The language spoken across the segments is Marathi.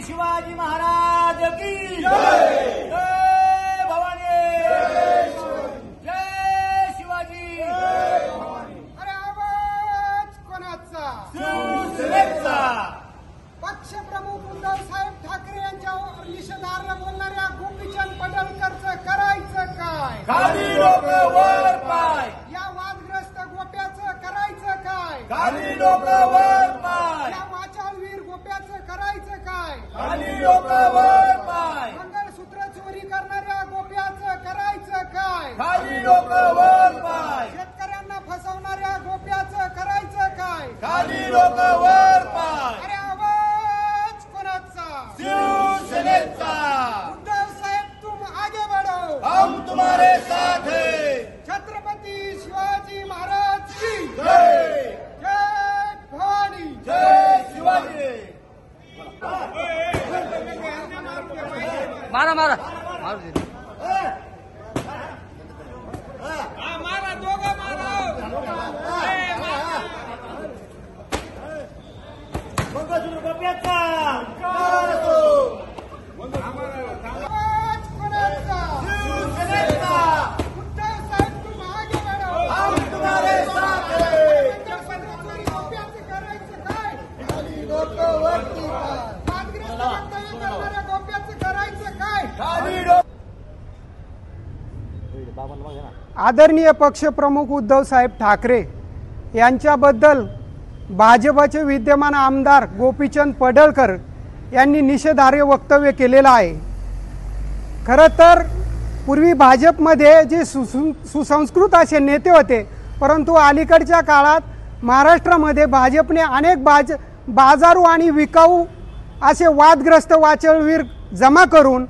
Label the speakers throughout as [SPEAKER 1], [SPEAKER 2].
[SPEAKER 1] शिवाजी महाराज की जय। जय भवानी, जय शिवाजी, जय भवानी।
[SPEAKER 2] अरे आवाज कोणाचा?
[SPEAKER 1] शिवसेनेचा।
[SPEAKER 2] पक्षप्रमुख उद्धव साहेब ठाकरे यांच्यावर निषेधार्ह बोलणाऱ्या गोपीचंद पडळकरचं करायचं काय?
[SPEAKER 1] खाली डोकं वर पाय,
[SPEAKER 2] या वादग्रस्त गोप्याचं करायचं काय?
[SPEAKER 1] खाली डोकं वर पाय,
[SPEAKER 2] या वाचाळवीर गोप्याचं करायचं काय?
[SPEAKER 1] खाली डोकं वर पाय,
[SPEAKER 2] मंगळसूत्र चोरी करणाऱ्या गोप्याचं करायचं काय?
[SPEAKER 1] खाली डोकं वर पाय,
[SPEAKER 2] शेतकऱ्यांना फसवणाऱ्या गोप्याचं करायचं काय?
[SPEAKER 1] खाली डोकं वर पाय।
[SPEAKER 2] अरे आवाज कोणाचा?
[SPEAKER 1] शिवसेनेचा।
[SPEAKER 2] उद्धव साहेब तुम आगे बढ़ो,
[SPEAKER 1] हम तुम्हारे साथ हैं।
[SPEAKER 2] छत्रपती शिवाजी महाराज की
[SPEAKER 1] जय।
[SPEAKER 2] जय भवानी।
[SPEAKER 1] जय शिवाजी।
[SPEAKER 3] मारा मारा मारू दे।
[SPEAKER 2] मारा दोघं मारा।
[SPEAKER 1] मंगळसूत्र गोप्याचा।
[SPEAKER 2] आवाज कोणाचा?
[SPEAKER 1] शिवसेनेचा।
[SPEAKER 2] उद्धव साहेब तुम आगे बढ़ो,
[SPEAKER 1] हम तुम्हारे साथ हैं।
[SPEAKER 2] मंगळसूत्र गोप्याचं करायचं काय? वादग्रस्त वक्तव्य करणाऱ्या गोप्याचं करायचं काय?
[SPEAKER 1] खाली डोकं।
[SPEAKER 2] आदरणीय पक्षप्रमुख उद्धव साहेब ठाकरे यांच्याबद्दल भाजपचे विद्यमान आमदार गोपीचंद पडळकर यांनी निषेधार्ह वक्तव्य केलेलं आहे। खरं तर पूर्वी भाजपमध्ये जे सुसंस्कृत असे नेते होते, परंतु अलीकडच्या काळात महाराष्ट्रामध्ये भाजपने अनेक बाजारू आणि विकाऊ असे वादग्रस्त वाचळवीर जमा करून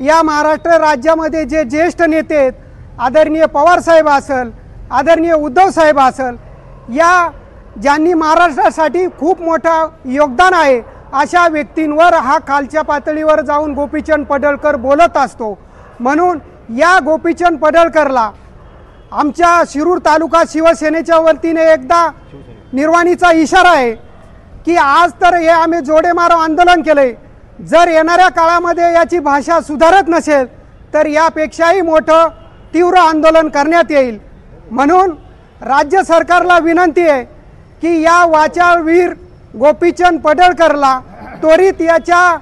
[SPEAKER 2] या महाराष्ट्र राज्यामध्ये जे ज्येष्ठ नेते आहेत, आदरणीय पवारसाहेब असेल, आदरणीय उद्धव साहेब असेल, या ज्यांनी महाराष्ट्रासाठी खूप मोठा योगदान आहे, अशा व्यक्तींवर हा खालच्या पातळीवर जाऊन गोपीचंद पडळकर बोलत असतो। म्हणून या गोपीचंद पडळकरला आमच्या शिरूर तालुका शिवसेनेच्या वतीने एकदा निर्वाणीचा इशारा आहे की आज तर हे आम्ही जोडेमारो आंदोलन केले, जर येणाऱ्या काळामध्ये याची भाषा सुधारत नसेल तर यापेक्षाही मोठं तीव्र आंदोलन करण्यात येईल। म्हणून राज्य सरकारला विनंती आहे की या वाचाळवीर गोपीचंद पडळकरला त्वरित याच्या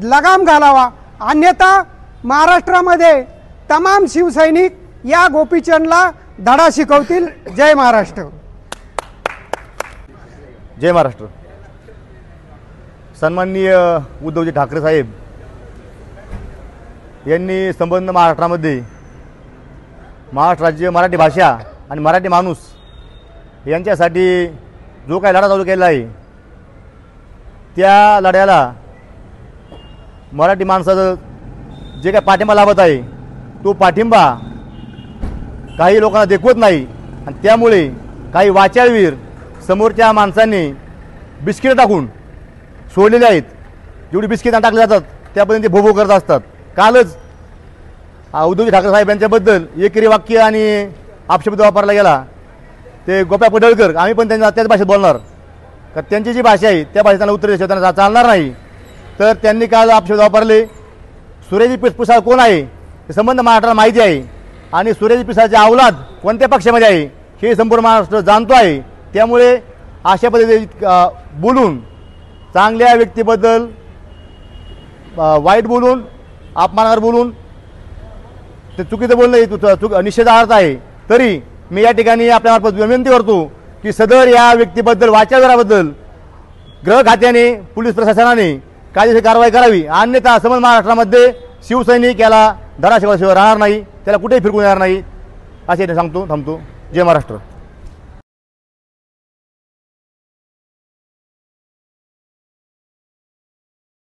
[SPEAKER 2] लगाम घालावा, अन्यथा महाराष्ट्रामध्ये तमाम शिवसैनिक या गोपीचंदला धडा शिकवतील। जय महाराष्ट्र।
[SPEAKER 4] जय महाराष्ट्र। सन्माननीय उद्धवजी ठाकरे साहेब यांनी संबंध महाराष्ट्रामध्ये महाराष्ट्र राज्य, मराठी भाषा आणि मराठी माणूस यांच्यासाठी जो काही लढा चालू केला आहे, त्या लढ्याला मराठी माणसाचं जे काही पाठिंबा लाभत आहे, तो पाठिंबा काही लोकांना देखवत नाही आणि त्यामुळे काही वाचाळवीर समोरच्या माणसांनी बिस्किटं टाकून सोडलेले आहेत। जेवढी बिस्किटं टाकली जातात त्यापर्यंत ते भोभो करत असतात। कालच उद्धवजी ठाकरे साहेब यांच्याबद्दल एकेरी वाक्य आणि अपशब्द वापरला गेला। ते गोप्या पडळकर, आम्ही पण त्यांच्या त्याच भाषेत बोलणार, का त्यांची जी भाषा आहे त्या भाषेत त्यांना उत्तर द्यायचं, त्यांना चालणार नाही। तर त्यांनी काल अपशब्द वापरले। सुरेजी पिसाळ कोण आहे हे संबंध महाराष्ट्राला माहिती आहे आणि सुरेजी पिसाळचे अवलाद कोणत्या पक्षामध्ये आहे हे संपूर्ण महाराष्ट्र जाणतो आहे। त्यामुळे अशा पद्धतीने बोलून, चांगल्या व्यक्तीबद्दल वाईट बोलून, अपमानावर बोलून ते चुकीचं बोलणं निषेधार्ह आहे। तरी मी या ठिकाणी आपल्यामार्फत विनंती करतो की सदर या व्यक्तीबद्दल, वाचाळवीराबद्दल गृह खात्याने, पोलीस प्रशासनाने कायदेशीर कारवाई करावी, अन्यथा समज महाराष्ट्रामध्ये शिवसैनिक याला धडा शिकवल्याशिवाय राहणार नाही, त्याला कुठेही फिरकून येणार नाही, असे सांगतो थांबतो। जय महाराष्ट्र।